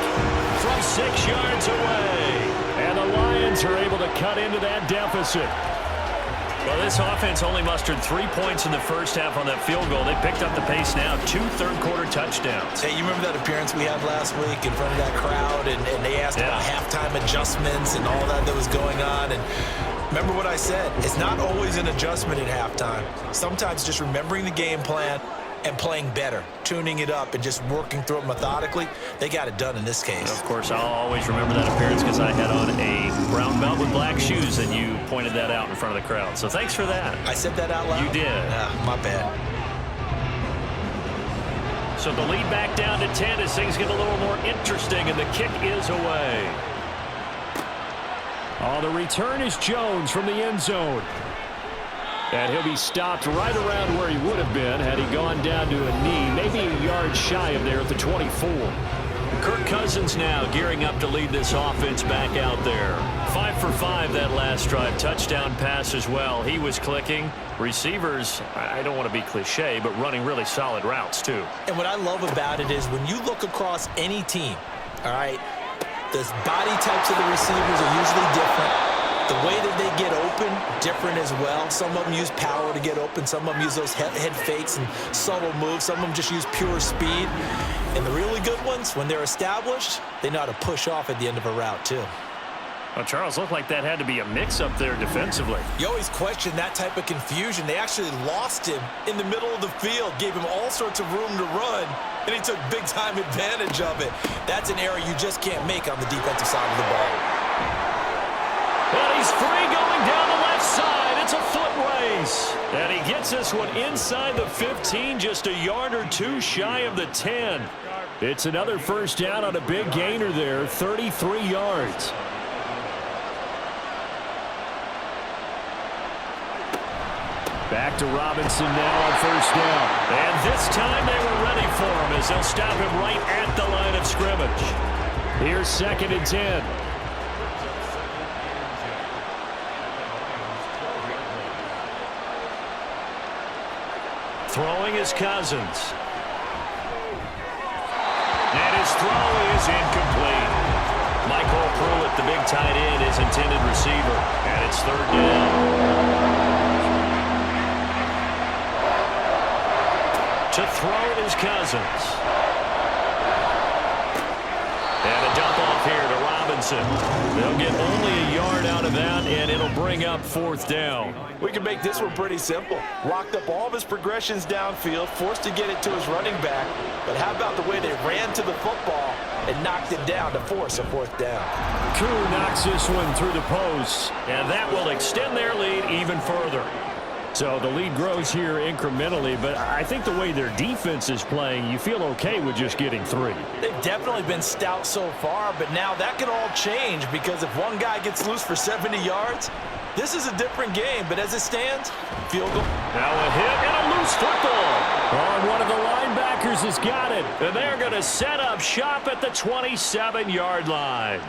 [SPEAKER 2] from 6 yards away. And the Lions are able to cut into that deficit. Well, this offense only mustered 3 points in the first half on that field goal. They picked up the pace now. 2 third-quarter touchdowns.
[SPEAKER 3] Hey, you remember that appearance we had last week in front of that crowd, and they asked about halftime adjustments and all that was going on. And remember what I said. It's not always an adjustment at halftime. Sometimes just remembering the game plan and playing better, tuning it up and just working through it methodically. They got it done in this case.
[SPEAKER 2] Of course, I'll always remember that appearance because I had on a brown belt with black shoes, and you pointed that out in front of the crowd. So thanks for that.
[SPEAKER 3] I said that out loud?
[SPEAKER 2] You did.
[SPEAKER 3] My bad.
[SPEAKER 2] So the lead back down to 10 as things get a little more interesting, and the kick is away. Oh, the return is Jones from the end zone. And he'll be stopped right around where he would have been had he gone down to a knee, maybe a yard shy of there at the 24. Kirk Cousins now gearing up to lead this offense back out there. 5 for 5 that last drive. Touchdown pass as well. He was clicking. Receivers, I don't want to be cliche, but running really solid routes too.
[SPEAKER 3] And what I love about it is when you look across any team, all right, the body types of the receivers are usually different. The way that they get open, different as well. Some of them use power to get open. Some of them use those head fakes and subtle moves. Some of them just use pure speed. And the really good ones, when they're established, they know how to push off at the end of a route too.
[SPEAKER 2] Well, Charles, looked like that had to be a mix-up there defensively.
[SPEAKER 3] You always question that type of confusion. They actually lost him in the middle of the field, gave him all sorts of room to run, and he took big-time advantage of it. That's an error you just can't make on the defensive side of the ball.
[SPEAKER 2] And he's free going down the left side. It's a foot race. And he gets this one inside the 15, just a yard or two shy of the 10. It's another first down on a big gainer there, 33 yards. Back to Robinson now on first down. And this time they were ready for him as they'll stop him right at the line of scrimmage. Here's 2nd and 10. Throwing is Cousins. And his throw is incomplete. Michael Pruitt, the big tight end, is intended receiver. And it's 3rd down. To throw it is Cousins. And a dump off here to Robinson. They'll get only a yard out of that, and it'll bring up 4th down.
[SPEAKER 5] We can make this one pretty simple. Locked up all of his progressions downfield, forced to get it to his running back. But how about the way they ran to the football and knocked it down to force a 4th down?
[SPEAKER 2] Koo knocks this one through the post, and that will extend their lead even further. So the lead grows here incrementally, but I think the way their defense is playing, you feel okay with just getting 3.
[SPEAKER 5] They've definitely been stout so far, but now that could all change because if one guy gets loose for 70 yards, this is a different game. But as it stands, field goal.
[SPEAKER 2] Now a hit and a loose football. And one of the linebackers has got it, and they're going to set up shop at the 27-yard line.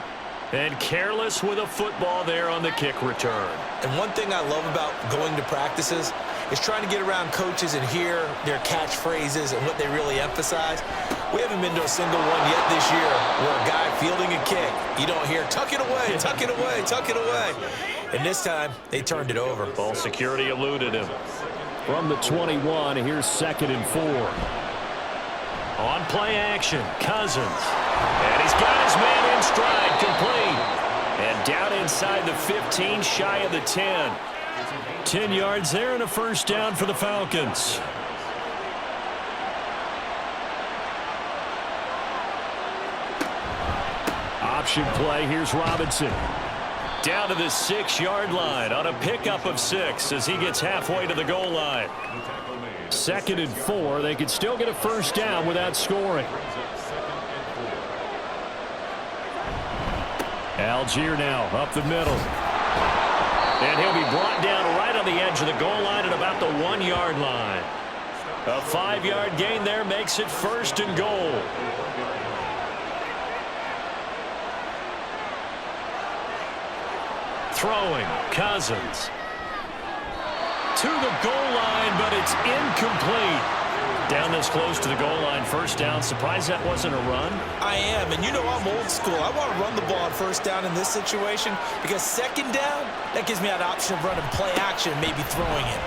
[SPEAKER 2] And careless with a football there on the kick return.
[SPEAKER 3] And one thing I love about going to practices is trying to get around coaches and hear their catchphrases and what they really emphasize. We haven't been to a single one yet this year where a guy fielding a kick, you don't hear, tuck it away, tuck it away, tuck it away. And this time, they turned it over.
[SPEAKER 2] Ball security eluded him. From the 21, here's 2nd and 4. On play action, Cousins. And he's got his man in stride, complete. And down inside the 15, shy of the 10. 10 yards there and a first down for the Falcons. Option play, here's Robinson. Down to the 6-yard line on a pickup of 6 as he gets halfway to the goal line. 2nd and 4. They could still get a first down without scoring. Algier now up the middle. And he'll be brought down right on the edge of the goal line at about the 1-yard line. A 5-yard gain there makes it 1st and goal. Throwing, Cousins. To the goal line, but it's incomplete. Down this close to the goal line, first down. Surprised that wasn't a run?
[SPEAKER 3] I am, and you know I'm old school. I want to run the ball on first down in this situation because 2nd down, that gives me an option of running play action, maybe throwing it.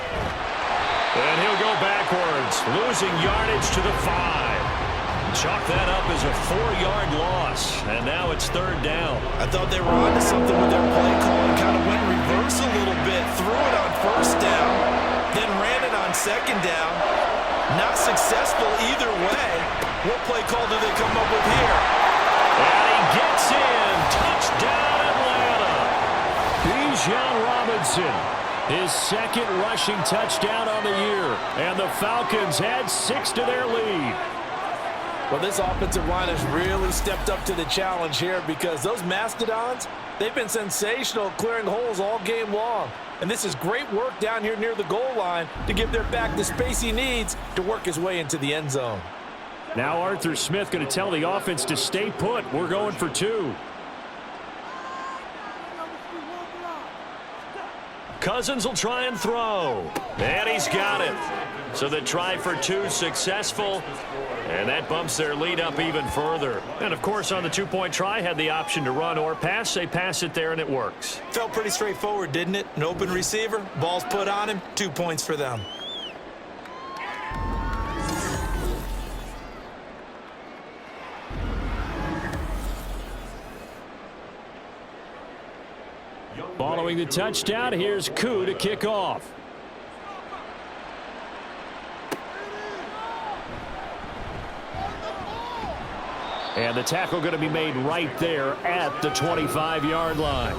[SPEAKER 2] And he'll go backwards, losing yardage to the 5. Chalk that up as a 4-yard loss, and now it's 3rd down.
[SPEAKER 5] I thought they were onto something with their play call and kind of went reverse a little bit, threw it on first down, then ran it on 2nd down. Not successful either way. What play call do they come up with here?
[SPEAKER 2] And he gets in. Touchdown, Atlanta. Bijan Robinson, his 2nd rushing touchdown on the year. And the Falcons add 6 to their lead.
[SPEAKER 5] Well, this offensive line has really stepped up to the challenge here because those Mastodons, they've been sensational clearing holes all game long. And this is great work down here near the goal line to give their back the space he needs to work his way into the end zone.
[SPEAKER 2] Now Arthur Smith going to tell the offense to stay put. We're going for 2. Cousins will try and throw. And he's got it. So the try for 2 successful. And that bumps their lead up even further. And, of course, on the 2-point try, had the option to run or pass. They pass it there, and it works.
[SPEAKER 3] Felt pretty straightforward, didn't it? An open receiver, ball's put on him, 2 points for them.
[SPEAKER 2] Following the touchdown, here's Koo to kick off. And the tackle going to be made right there at the 25-yard line.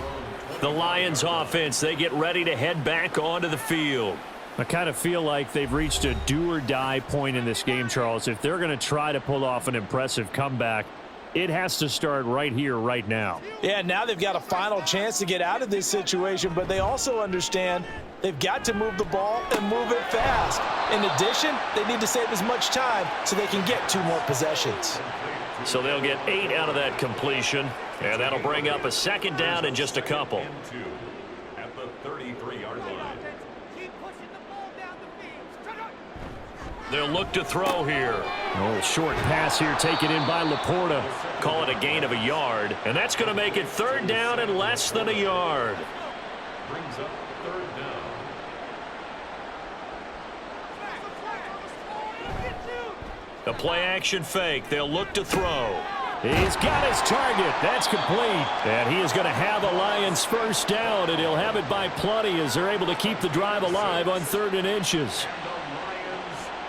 [SPEAKER 2] The Lions offense, they get ready to head back onto the field. I kind of feel like they've reached a do-or-die point in this game, Charles. If they're going to try to pull off an impressive comeback, it has to start right here, right now.
[SPEAKER 5] Yeah, now they've got a final chance to get out of this situation, but they also understand they've got to move the ball and move it fast. In addition, they need to save as much time so they can get 2 more possessions.
[SPEAKER 2] So they'll get 8 out of that completion, and that'll bring up a second down in just a couple.
[SPEAKER 4] At the 33-yard line.
[SPEAKER 2] They'll look to throw here. Oh, short pass here taken in by Laporta. Call it a gain of a yard, and that's going to make it 3rd down and less than a yard.
[SPEAKER 4] Brings up 3rd down.
[SPEAKER 2] A play-action fake. They'll look to throw. He's got his target. That's complete. And he is going to have the Lions first down, and he'll have it by plenty as they're able to keep the drive alive on 3rd and inches.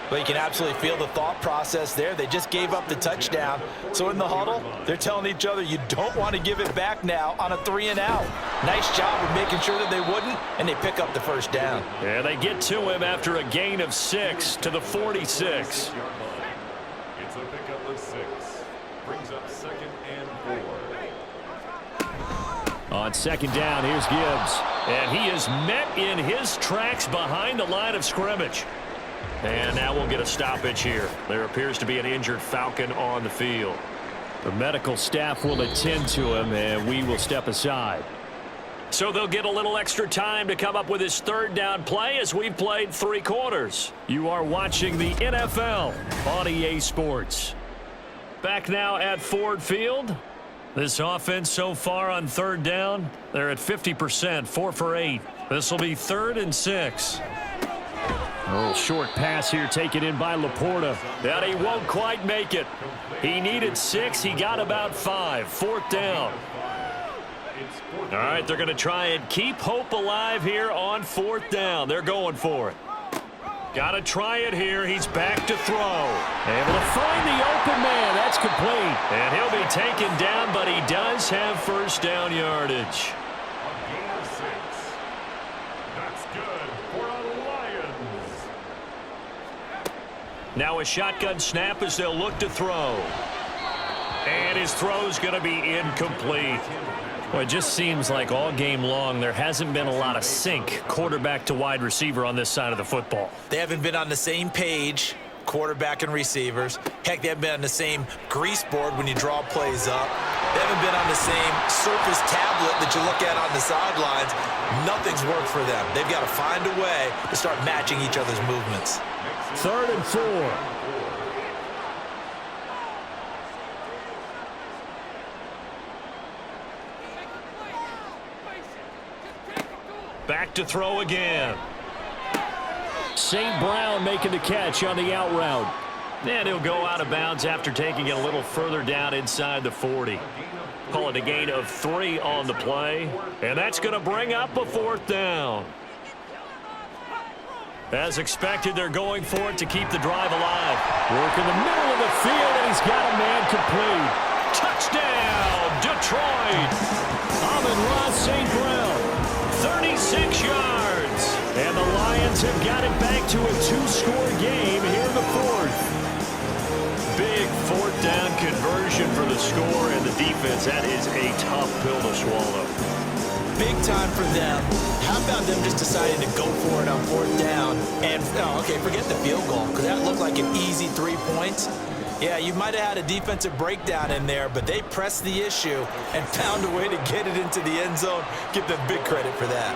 [SPEAKER 3] But you can absolutely feel the thought process there. They just gave up the touchdown. So in the huddle, they're telling each other, you don't want to give it back now on a 3-and-out. Nice job of making sure that they wouldn't, and they pick up the first down.
[SPEAKER 2] And they get to him after a gain of 6 to the 46.
[SPEAKER 4] It's a pickup of 6. Brings up 2nd and 4.
[SPEAKER 2] On 2nd down, here's Gibbs. And he is met in his tracks behind the line of scrimmage. And now we'll get a stoppage here. There appears to be an injured Falcon on the field. The medical staff will attend to him, and we will step aside. So they'll get a little extra time to come up with his 3rd down play as we've played 3 quarters. You are watching the NFL on EA Sports. Back now at Ford Field. This offense so far on 3rd down, they're at 50%, 4 for 8. This will be 3rd and 6. Oh, short pass here taken in by Laporta. And he won't quite make it. He needed 6. He got about 5. 4th down. All right, they're going to try and keep hope alive here on 4th down. They're going for it. Got to try it here. He's back to throw. Able to find the open man. That's complete. And he'll be taken down, but he does have first down yardage. Now a shotgun snap as they'll look to throw. And his throw's going to be incomplete. Well, it just seems like all game long there hasn't been a lot of sync quarterback to wide receiver on this side of the football.
[SPEAKER 3] They haven't been on the same page, quarterback and receivers. Heck, they haven't been on the same grease board when you draw plays up. They haven't been on the same Surface tablet that you look at on the sidelines. Nothing's worked for them. They've got to find a way to start matching each other's movements.
[SPEAKER 2] 3rd and 4. Back to throw again. St. Brown making the catch on the out route. And he'll go out of bounds after taking it a little further down inside the 40. Call it a gain of 3 on the play. And that's going to bring up a 4th down. As expected, they're going for it to keep the drive alive. Work in the middle of the field, and he's got a man complete. Touchdown, Detroit. Amon-Ra St. Brown, 36 yards. And the Lions have got it back to a 2-score game here in the 4th. Big 4th down conversion for the score, and the defense, that is a tough pill to swallow.
[SPEAKER 3] Big time for them. How about them just deciding to go for it on 4th down? And, okay, forget the field goal, because that looked like an easy 3 points. Yeah, you might have had a defensive breakdown in there, but they pressed the issue and found a way to get it into the end zone. Give them big credit for that.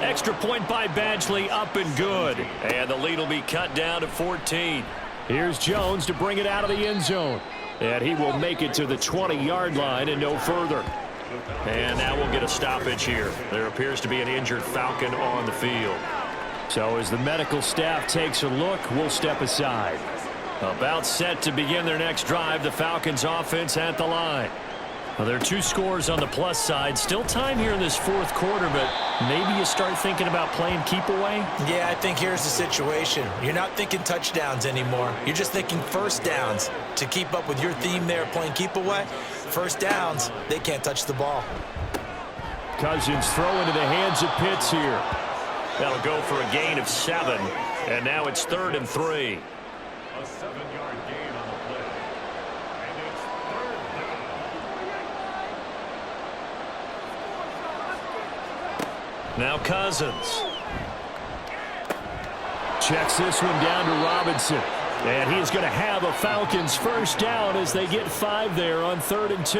[SPEAKER 2] Extra point by Badgley, up and good. And the lead will be cut down to 14. Here's Jones to bring it out of the end zone. And he will make it to the 20-yard line and no further. And now we'll get a stoppage here. There appears to be an injured Falcon on the field. So as the medical staff takes a look, we'll step aside. About set to begin their next drive, the Falcons offense at the line. Well, there are 2 scores on the plus side. Still time here in this fourth quarter, but maybe you start thinking about playing keep away?
[SPEAKER 3] Yeah, I think here's the situation. You're not thinking touchdowns anymore. You're just thinking first downs. To keep up with your theme there playing keep away, first downs, they can't touch the ball.
[SPEAKER 2] Cousins throw into the hands of Pitts here. That'll go for a gain of 7, and now it's 3rd and 3.
[SPEAKER 4] A 7-yard gain on the play. And it's 3rd down.
[SPEAKER 2] Now Cousins. Checks this one down to Robinson. And he is going to have a Falcons first down as they get 5 there on 3rd and 2.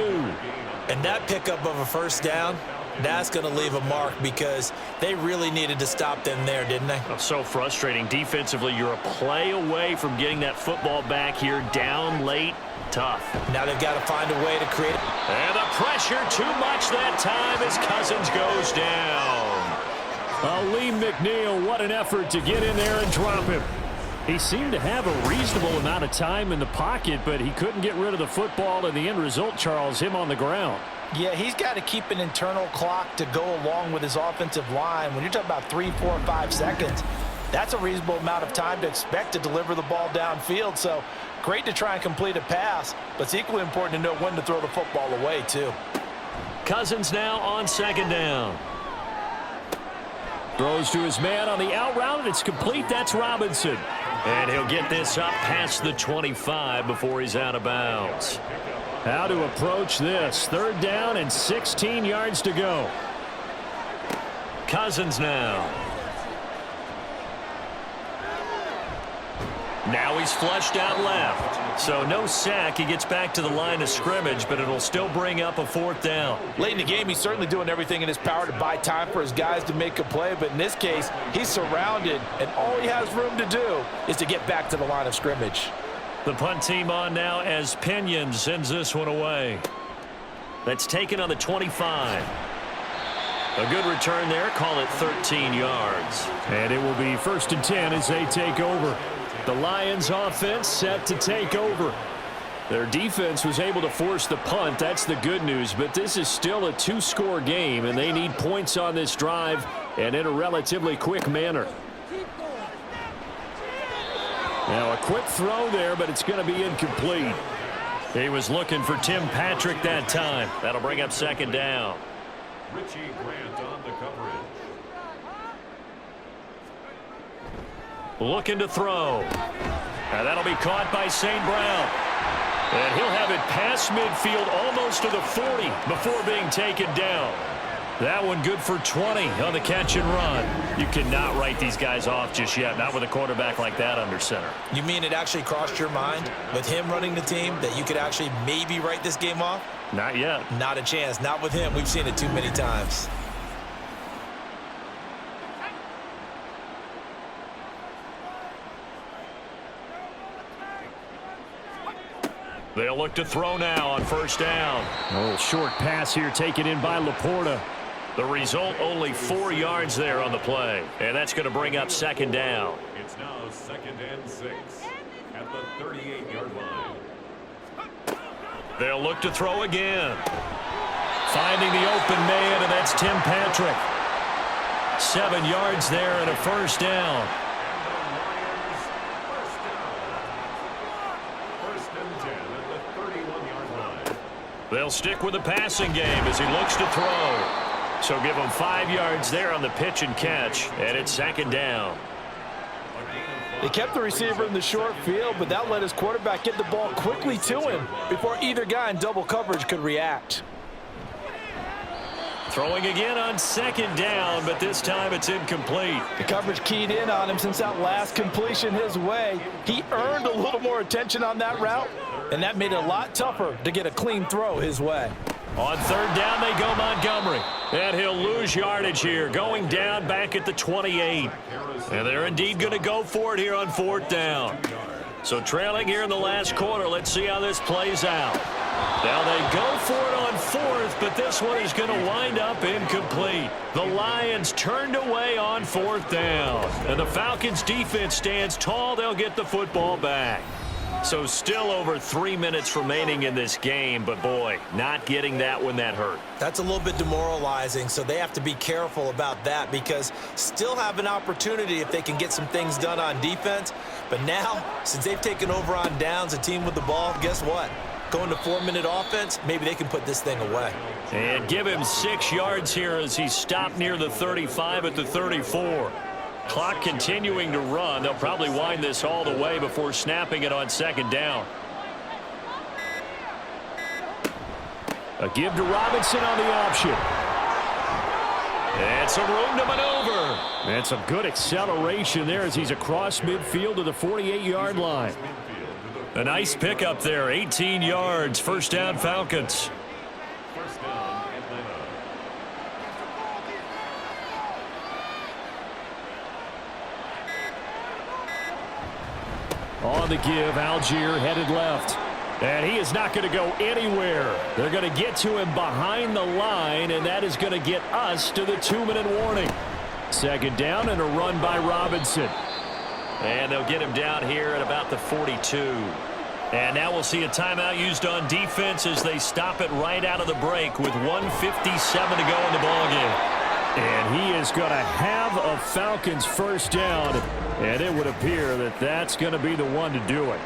[SPEAKER 3] And that pickup of a first down, that's going to leave a mark because they really needed to stop them there, didn't they?
[SPEAKER 2] Oh, so frustrating. Defensively, you're a play away from getting that football back here down late. Tough.
[SPEAKER 3] Now they've got to find a way to create.
[SPEAKER 2] And the pressure too much that time as Cousins goes down. Lee McNeil, what an effort to get in there and drop him. He seemed to have a reasonable amount of time in the pocket, but he couldn't get rid of the football, and the end result, Charles, him on the ground.
[SPEAKER 5] Yeah, he's got to keep an internal clock to go along with his offensive line. When you're talking about 3, 4, 5 seconds, that's a reasonable amount of time to expect to deliver the ball downfield. So great to try and complete a pass, but it's equally important to know when to throw the football away, too.
[SPEAKER 2] Cousins now on 2nd down. Throws to his man on the out route, and it's complete. That's Robinson. And he'll get this up past the 25 before he's out of bounds. How to approach this. 3rd down and 16 yards to go. Cousins now. Now he's flushed out left. So no sack. He gets back to the line of scrimmage, but it'll still bring up a 4th down.
[SPEAKER 5] Late in the game, he's certainly doing everything in his power to buy time for his guys to make a play. But in this case, he's surrounded, and all he has room to do is to get back to the line of scrimmage.
[SPEAKER 2] The punt team on now as Pinion sends this one away. That's taken on the 25. A good return there. Call it 13 yards. And it will be 1st and 10 as they take over. The Lions offense set to take over. Their defense was able to force the punt. That's the good news. But this is still a 2-score game, and they need points on this drive and in a relatively quick manner. Now a quick throw there, but it's going to be incomplete. He was looking for Tim Patrick that time. That'll bring up 2nd down.
[SPEAKER 4] Richie Grant on the coverage.
[SPEAKER 2] Looking to throw. Now that'll be caught by St. Brown. And he'll have it past midfield almost to the 40 before being taken down. That one good for 20 on the catch and run. You cannot write these guys off just yet, not with a quarterback like that under center.
[SPEAKER 3] You mean it actually crossed your mind with him running the team that you could actually maybe write this game off?
[SPEAKER 2] Not yet.
[SPEAKER 3] Not a chance. Not with him. We've seen it too many times.
[SPEAKER 2] They'll look to throw now on 1st down. Oh, short pass here taken in by Laporta. The result, only 4 yards there on the play. And that's going to bring up 2nd down.
[SPEAKER 4] It's now 2nd and 6 at the 38-yard line.
[SPEAKER 2] They'll look to throw again. Finding the open man, and that's Tim Patrick. 7 yards there and a 1st down. They'll stick with the passing game as he looks to throw. So give him 5 yards there on the pitch and catch, and it's 2nd down.
[SPEAKER 5] They kept the receiver in the short field, but that let his quarterback get the ball quickly to him before either guy in double coverage could react.
[SPEAKER 2] Throwing again on 2nd down, but this time it's incomplete.
[SPEAKER 5] The coverage keyed in on him since that last completion his way. He earned a little more attention on that route, and that made it a lot tougher to get a clean throw his way.
[SPEAKER 2] On 3rd down, they go Montgomery. And he'll lose yardage here, going down back at the 28. And they're indeed going to go for it here on 4th down. So trailing here in the last quarter, let's see how this plays out. Now they go for it on 4th, but this one is going to wind up incomplete. The Lions turned away on 4th down. And the Falcons defense stands tall. They'll get the football back. So still over 3 minutes remaining in this game, but boy, not getting that one that hurt.
[SPEAKER 3] That's a little bit demoralizing, so they have to be careful about that because still have an opportunity if they can get some things done on defense. But now, since they've taken over on downs, a team with the ball, guess what? Going to 4-minute offense, maybe they can put this thing away.
[SPEAKER 2] And give him 6 yards here as he stopped near the 35 at the 34. Clock continuing to run. They'll probably wind this all the way before snapping it on 2nd down. A give to Robinson on the option. And some room to maneuver. And some good acceleration there as he's across midfield to the 48-yard line. A nice pickup there, 18 yards, 1st down Falcons.
[SPEAKER 4] First down, Atlanta.
[SPEAKER 2] On the give, Algier headed left. And he is not going to go anywhere. They're going to get to him behind the line, and that is going to get us to the 2-minute warning. 2nd down and a run by Robinson. And they'll get him down here at about the 42. And now we'll see a timeout used on defense as they stop it right out of the break with 1:57 to go in the ballgame. And he is going to have a Falcons 1st down, and it would appear that that's going to be the one to do it.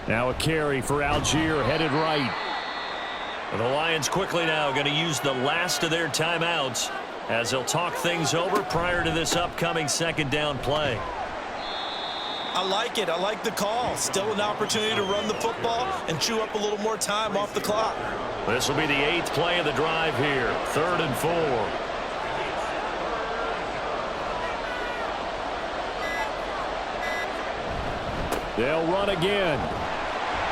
[SPEAKER 2] Now a carry for Algier headed right. And the Lions quickly now going to use the last of their timeouts as they'll talk things over prior to this upcoming 2nd down play.
[SPEAKER 3] I like it. I like the call. Still an opportunity to run the football and chew up a little more time off the clock.
[SPEAKER 2] This will be the 8th play of the drive here. 3rd and 4. They'll run again.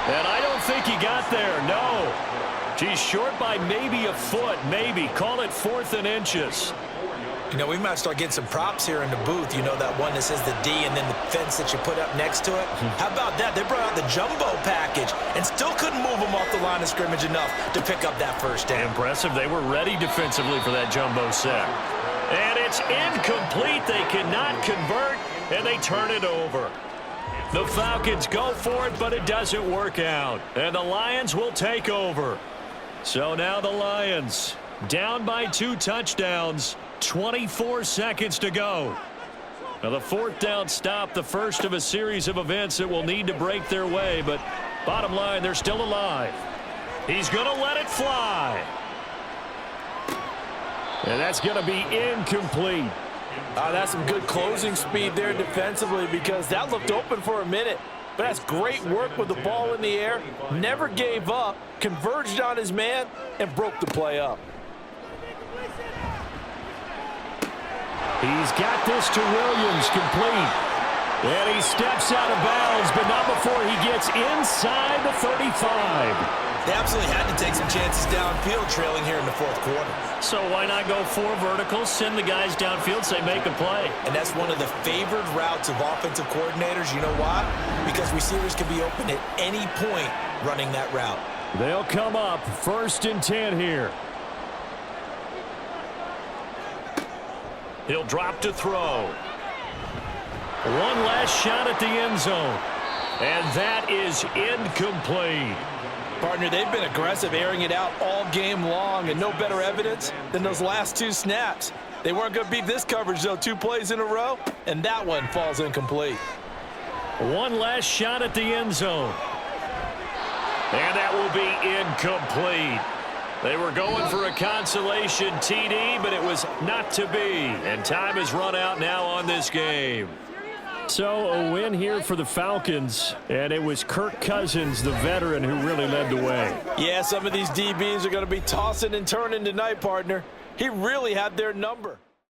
[SPEAKER 2] And I don't think he got there. No. He's short by maybe a foot, maybe. Call it 4th and inches.
[SPEAKER 3] You know, we might start getting some props here in the booth. You know, that one that says the D and then the fence that you put up next to it. How about that? They brought out the jumbo package and still couldn't move them off the line of scrimmage enough to pick up that 1st down.
[SPEAKER 2] Impressive. They were ready defensively for that jumbo set. And it's incomplete. They cannot convert, and they turn it over. The Falcons go for it, but it doesn't work out. And the Lions will take over. So now the Lions down by 2 touchdowns, 24 seconds to go. Now the 4th down stop, the first of a series of events that will need to break their way, but bottom line, they're still alive. He's going to let it fly. And that's going to be incomplete.
[SPEAKER 5] That's some good closing speed there defensively because that looked open for a minute. But that's great work with the ball in the air. Never gave up, converged on his man, and broke the play up.
[SPEAKER 2] He's got this to Williams, complete. And he steps out of bounds, but not before he gets inside the 35.
[SPEAKER 3] They absolutely had to take some chances downfield trailing here in the 4th quarter.
[SPEAKER 2] So why not go 4 verticals, send the guys downfield, say make a play.
[SPEAKER 3] And that's one of the favored routes of offensive coordinators. You know why? Because receivers can be open at any point running that route.
[SPEAKER 2] They'll come up 1st and 10 here. He'll drop to throw. One last shot at the end zone. And that is incomplete.
[SPEAKER 5] Partner, they've been aggressive, airing it out all game long, and no better evidence than those last 2 snaps. They weren't going to beat this coverage, though, 2 plays in a row, and that one falls incomplete.
[SPEAKER 2] One last shot at the end zone. And that will be incomplete. They were going for a consolation TD, but it was not to be. And time has run out now on this game. So a win here for the Falcons, and it was Kirk Cousins, the veteran, who really led the way.
[SPEAKER 5] Yeah, some of these DBs are going to be tossing and turning tonight, partner. He really had their number.